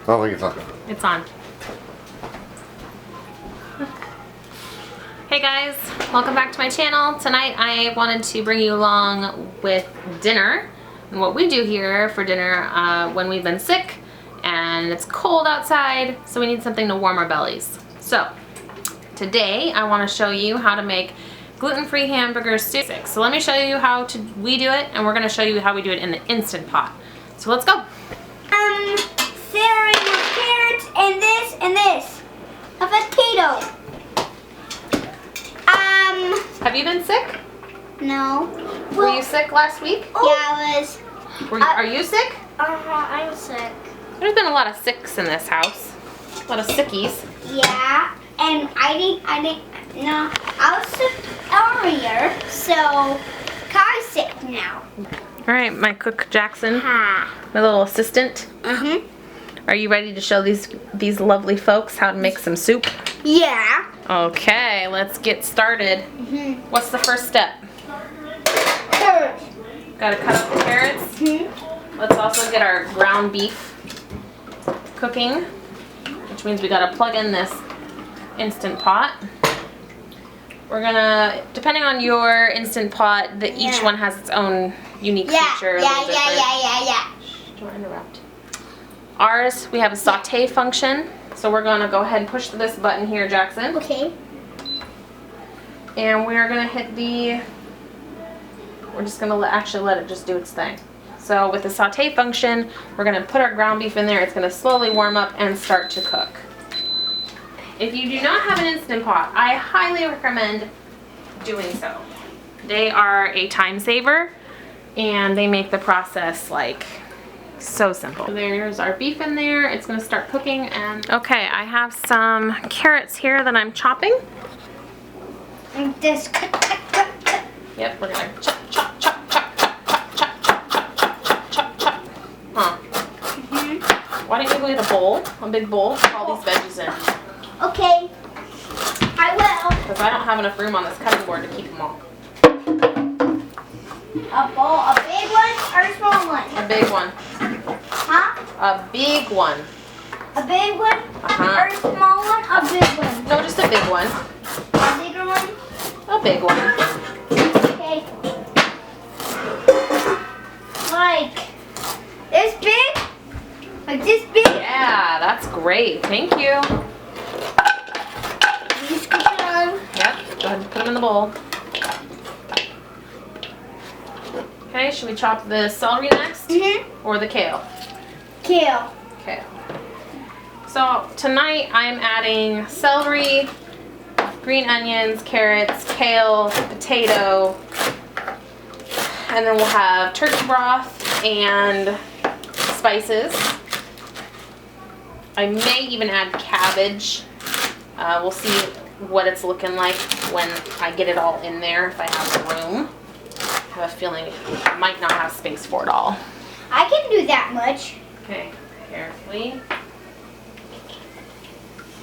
Oh, look, it's on. It's on. Hey guys, welcome back to my channel. Tonight I wanted to bring you along with dinner and what we do here for dinner when we've been sick and it's cold outside, so we need something to warm our bellies. So today I want to show you how to make gluten-free hamburger soup. So let me show you how we do it, and we're going to show you how we do it in the Instant Pot. So let's go. Celery with carrots and this. A potato. Have you been sick? No. Were you sick last week? Yeah, I was. Are you sick? I'm sick. There's been a lot of sicks in this house. A lot of sickies. Yeah, and I was sick earlier, so Kai's sick now. All right, my cook Jackson, Ha. my little assistant. Mm-hmm. Are you ready to show these lovely folks how to make some soup? Yeah. Okay, let's get started. Mm-hmm. What's the first step? Carrots. Gotta cut up the carrots. Mm-hmm. Let's also get our ground beef cooking, which means we gotta plug in this Instant Pot. We're gonna, depending on your Instant Pot, each one has its own unique feature. Yeah. Shh, don't interrupt. Ours, we have a saute function, so we're gonna go ahead and push this button here, Jackson. Okay. And we're gonna hit we're just gonna actually let it just do its thing. So with the saute function, we're gonna put our ground beef in there. It's gonna slowly warm up and start to cook. If you do not have an Instant Pot, I highly recommend doing so. They are a time saver and they make the process like so simple. There's our beef in there. It's gonna start cooking and okay, I have some carrots here that I'm chopping. And this cut. Yep, we're gonna chop. Huh. Mm-hmm. Why don't you go get a big bowl, put all these veggies in. Okay. I will. Because I don't have enough room on this cutting board to keep them all. A bowl, a big one or a small one? A big one. Huh? A big one. A big one or a small one? A big one. No, just a big one. A bigger one? A big one. Okay. Like this big? Like this big? Yeah, that's great. Thank you. You scoop it on. Yep, go ahead and put them in the bowl. Okay, should we chop the celery next? Mm-hmm. Or the kale? Kale. Kale. So tonight I'm adding celery, green onions, carrots, kale, potato, and then we'll have turkey broth and spices. I may even add cabbage. We'll see what it's looking like when I get it all in there, if I have the room. I have a feeling I might not have space for it all. I can do that much. Okay, carefully.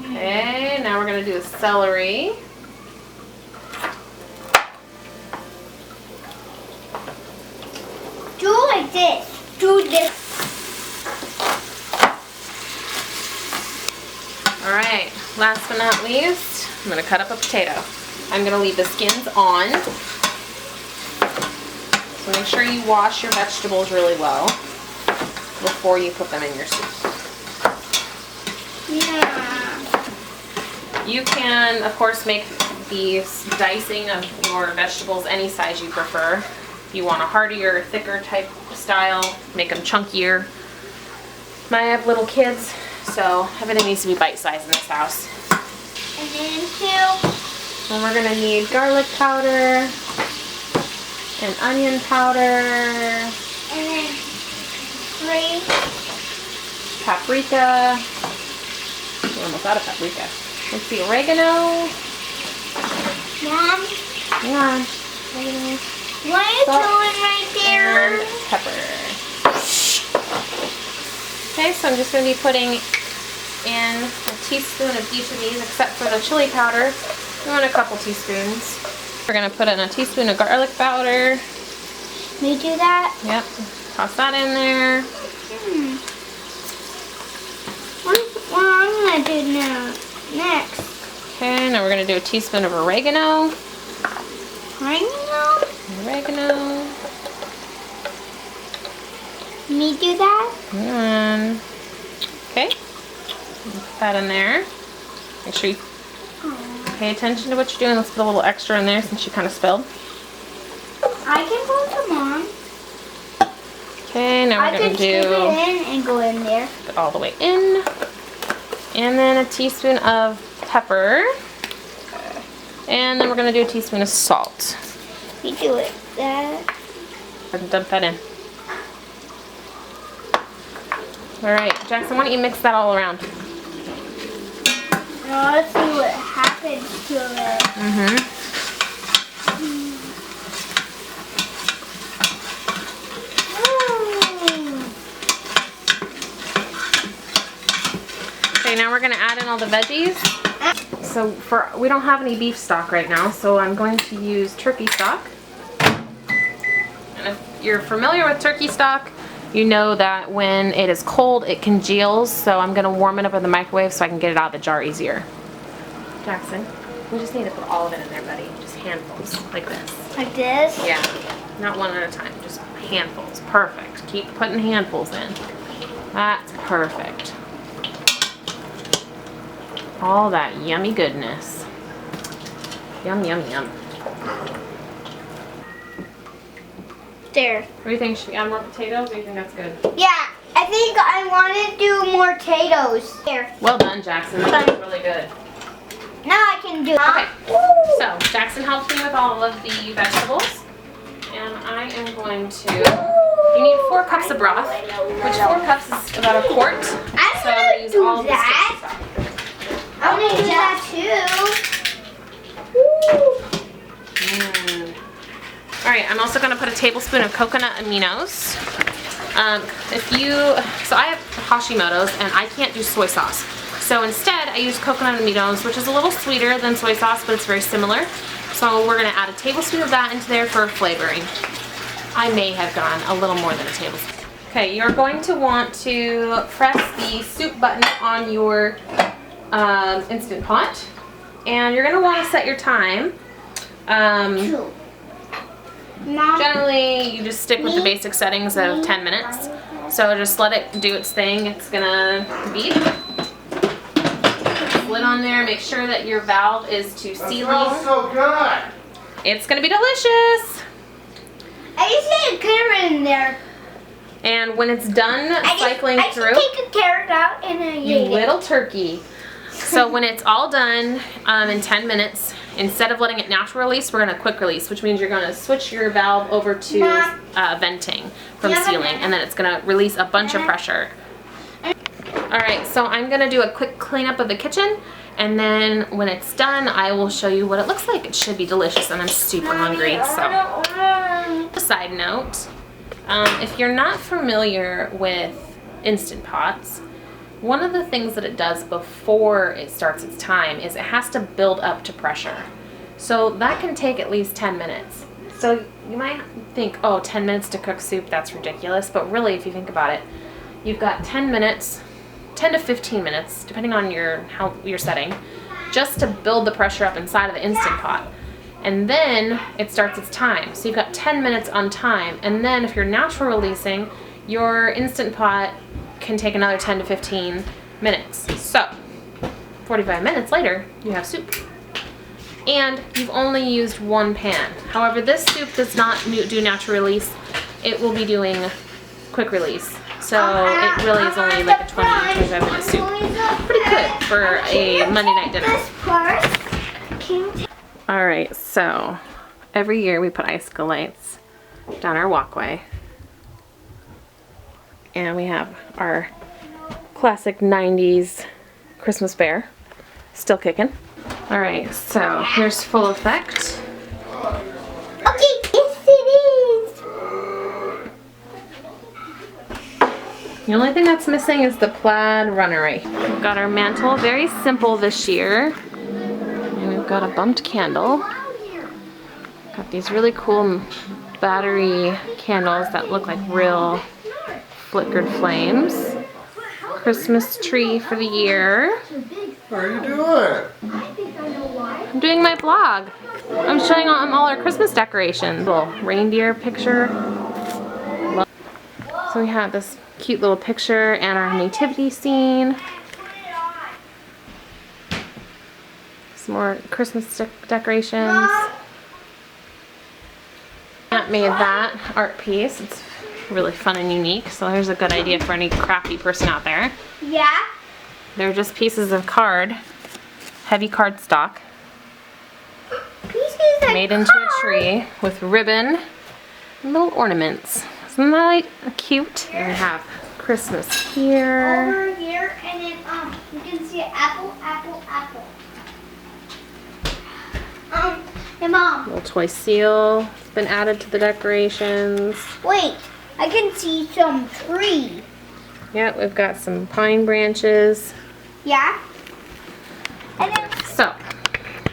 Okay, now we're going to do the celery. Do like this. Do this. Alright, last but not least, I'm going to cut up a potato. I'm going to leave the skins on. So make sure you wash your vegetables really well before you put them in your soup. Yeah. You can, of course, make the dicing of your vegetables any size you prefer. If you want a heartier, thicker type style, make them chunkier. I have little kids, so everything needs to be bite-sized in this house. And then two. And we're gonna need garlic powder and onion powder. And then three. Paprika. We're almost out of paprika. Let's see, oregano. Mom, Hang on. Oregano. what are you Salt doing right there? and pepper. Okay, so I'm just going to be putting in a teaspoon of each of these, except for the chili powder. We want a couple teaspoons. We're going to put in a teaspoon of garlic powder. We do that? Yep. Toss that in there. gonna do now? Next. Okay, now we're gonna do a teaspoon of oregano. Oregano? Oregano. Me do that? And okay, put that in there. Make sure you pay attention to what you're doing. Let's put a little extra in there since you kind of spilled. I can put some on. Okay, now we're gonna do. I can scoop it in and go in there. Put it all the way in, and then a teaspoon of pepper, and then we're gonna do a teaspoon of salt. We do it. That. And dump that in. All right, Jackson, why don't you mix that all around? Now let's see what happens to it. Okay, now we're gonna add in all the veggies. So we don't have any beef stock right now, so I'm going to use turkey stock. And if you're familiar with turkey stock, you know that when it is cold, it congeals. So I'm gonna warm it up in the microwave so I can get it out of the jar easier. Jackson, we just need to put all of it in there, buddy. Just handfuls, like this. Like this? Yeah, not one at a time, just handfuls. Perfect. Keep putting handfuls in. That's perfect. All that yummy goodness. Yum, yum, yum. There. What do you think? Should we add more potatoes, or do you think that's good? Yeah, I think I want to do more potatoes. There. Well done, Jackson. That was really good. Now I can do. Okay. So Jackson helped me with all of the vegetables, and I am going to. You need 4 cups of broth, which 4 cups is about a quart. So I'm gonna use all of this turkey stock. I want to do that too. Alright, I'm also going to put a tablespoon of coconut aminos. So I have Hashimoto's and I can't do soy sauce. So instead I use coconut aminos, which is a little sweeter than soy sauce, but it's very similar. So we're going to add a tablespoon of that into there for flavoring. I may have gone a little more than a tablespoon. Okay, you're going to want to press the soup button on your Instant Pot, and you're going to want to set your time. Generally, you just stick with the basic settings of 10 minutes. So just let it do its thing. It's going to beep. Put the lid on there. Make sure that your valve is to sealing. Smells so good. It's going to be delicious. I just need a carrot in there. And when it's done cycling through, take a carrot out and you little turkey. So when it's all done in 10 minutes, instead of letting it natural release, we're going to quick release, which means you're going to switch your valve over to venting from sealing, and then it's going to release a bunch of pressure. Alright, so I'm going to do a quick cleanup of the kitchen, and then when it's done, I will show you what it looks like. It should be delicious, and I'm super hungry. So, a side note, if you're not familiar with Instant Pots, one of the things that it does before it starts its time is it has to build up to pressure. So that can take at least 10 minutes. So you might think, oh, 10 minutes to cook soup, that's ridiculous. But really, if you think about it, you've got 10 minutes, 10 to 15 minutes, depending on how you're setting, just to build the pressure up inside of the Instant Pot. And then it starts its time. So you've got 10 minutes on time. And then if you're natural releasing, your Instant Pot can take another 10 to 15 minutes. So 45 minutes later, you have soup. And you've only used 1 pan. However, this soup does not do natural release. It will be doing quick release. So it really is only like a 20-25 minute soup. Pretty good for a Monday night dinner. Alright, so every year we put icicle lights down our walkway. And we have our classic 90s Christmas bear still kicking. Alright, so here's full effect. Okay, yes it is. The only thing that's missing is the plaid runnery. We've got our mantle, very simple this year. And we've got a bumped candle. Got these really cool battery candles that look like real flickered flames. Christmas tree for the year. What are you doing? I'm doing my vlog. I'm showing all our Christmas decorations. Little reindeer picture. So we have this cute little picture and our nativity scene. Some more Christmas decorations. Aunt made that art piece. It's really fun and unique, so there's a good idea for any crafty person out there. Yeah. They're just pieces of card, heavy cardstock, made into a tree with ribbon and little ornaments. Isn't that cute? And we have Christmas here. Over here, and then you can see apple, apple, apple. Hey Mom. Little toy seal has been added to the decorations. Wait, I can see some tree. Yeah, we've got some pine branches. Yeah. And then So,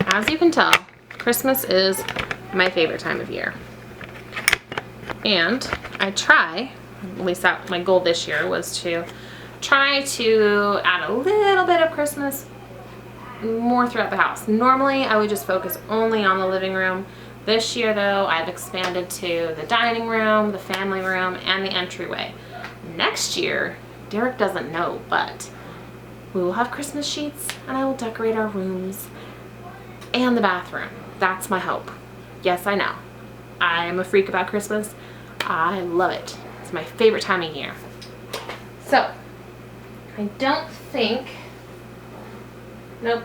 as you can tell, Christmas is my favorite time of year. And I try, at least that my goal this year was to try to add a little bit of Christmas more throughout the house. Normally I would just focus only on the living room. This year though, I've expanded to the dining room, the family room, and the entryway. Next year, Derek doesn't know, but we will have Christmas sheets and I will decorate our rooms and the bathroom. That's my hope. Yes, I know. I am a freak about Christmas. I love it. It's my favorite time of year. So, I don't think, nope.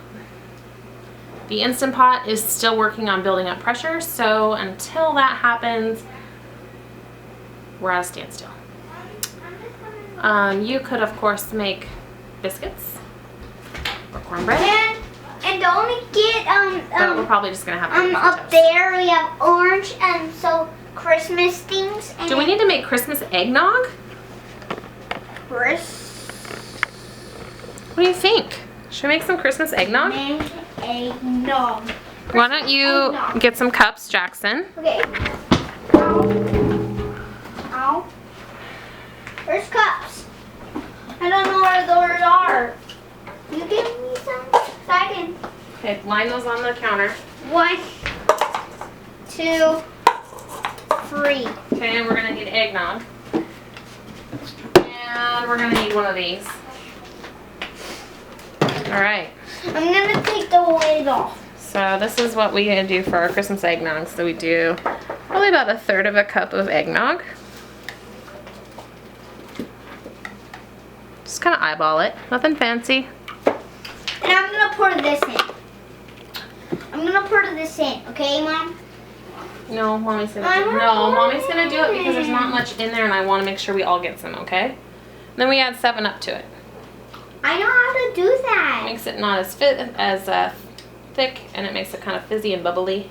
The Instant Pot is still working on building up pressure, so until that happens, we're at a standstill. You could, of course, make biscuits or cornbread. And don't forget But we're probably just gonna have up toast. there we have orange and so Christmas things. And Do we need to make Christmas eggnog? What do you think? Should we make some Christmas eggnog? Eggnog. Why don't you Eggnog. get some cups, Jackson? Okay. Ow. Where's cups? I don't know where those are. You give me some? So I can. Okay, line those on the counter. 1, 2, 3. Okay, and we're gonna need eggnog. And we're gonna need one of these. Alright, I'm gonna take the lid off. so this is what we're gonna do for our Christmas eggnog. So we do probably about 1/3 of a cup of eggnog. Just kind of eyeball it, nothing fancy. And I'm gonna pour this in. I'm gonna pour this in, okay, Mom? No, Mommy's gonna do it. No, Mommy's gonna do it because there's not much in there and I want to make sure we all get some, okay? And then we add 7-Up to it. I know how to do that. Makes it not as thick, and it makes it kind of fizzy and bubbly.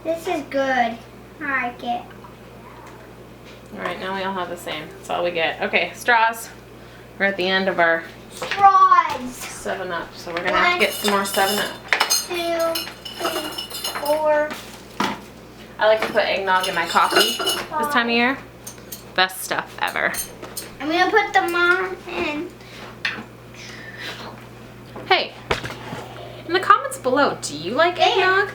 This is good. I like it. Alright, now we all have the same. That's all we get. Okay, straws. We're at the end of our Straws. 7-Up, so we're gonna have to get some more 7-Up. 2, 3, 4. I like to put eggnog in my coffee this time of year. Best stuff ever. I'm gonna put them on in. Hey, in the comments below, do you like eggnog?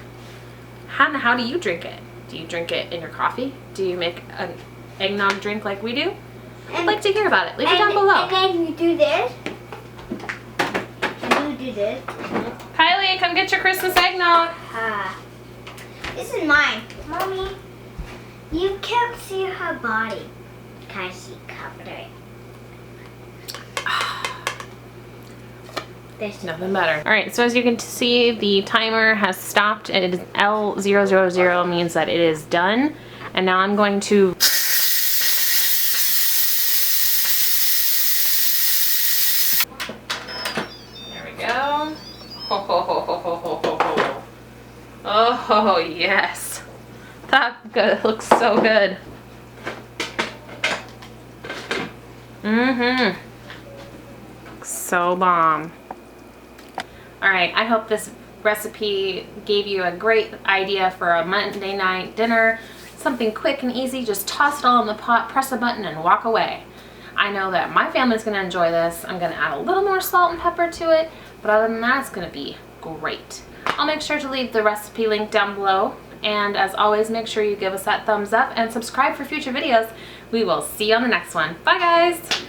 How do you drink it? Do you drink it in your coffee? Do you make an eggnog drink like we do? I'd like to hear about it. Leave it down below. And then you do this. And you do this. Kylie, come get your Christmas eggnog. This is mine. Mommy, you can't see her body. Can I see covered it? This. Nothing better. All right, so as you can see, the timer has stopped. It is L000 means that it is done. And now I'm going to there we go. Ho, ho, ho, ho, ho, ho, ho, ho. Oh, yes. That good. Looks so good. So bomb. Alright, I hope this recipe gave you a great idea for a Monday night dinner. Something quick and easy, just toss it all in the pot, press a button, and walk away. I know that my family's gonna enjoy this. I'm gonna add a little more salt and pepper to it, but other than that, it's gonna be great. I'll make sure to leave the recipe link down below, and as always, make sure you give us that thumbs up and subscribe for future videos. We will see you on the next one. Bye guys!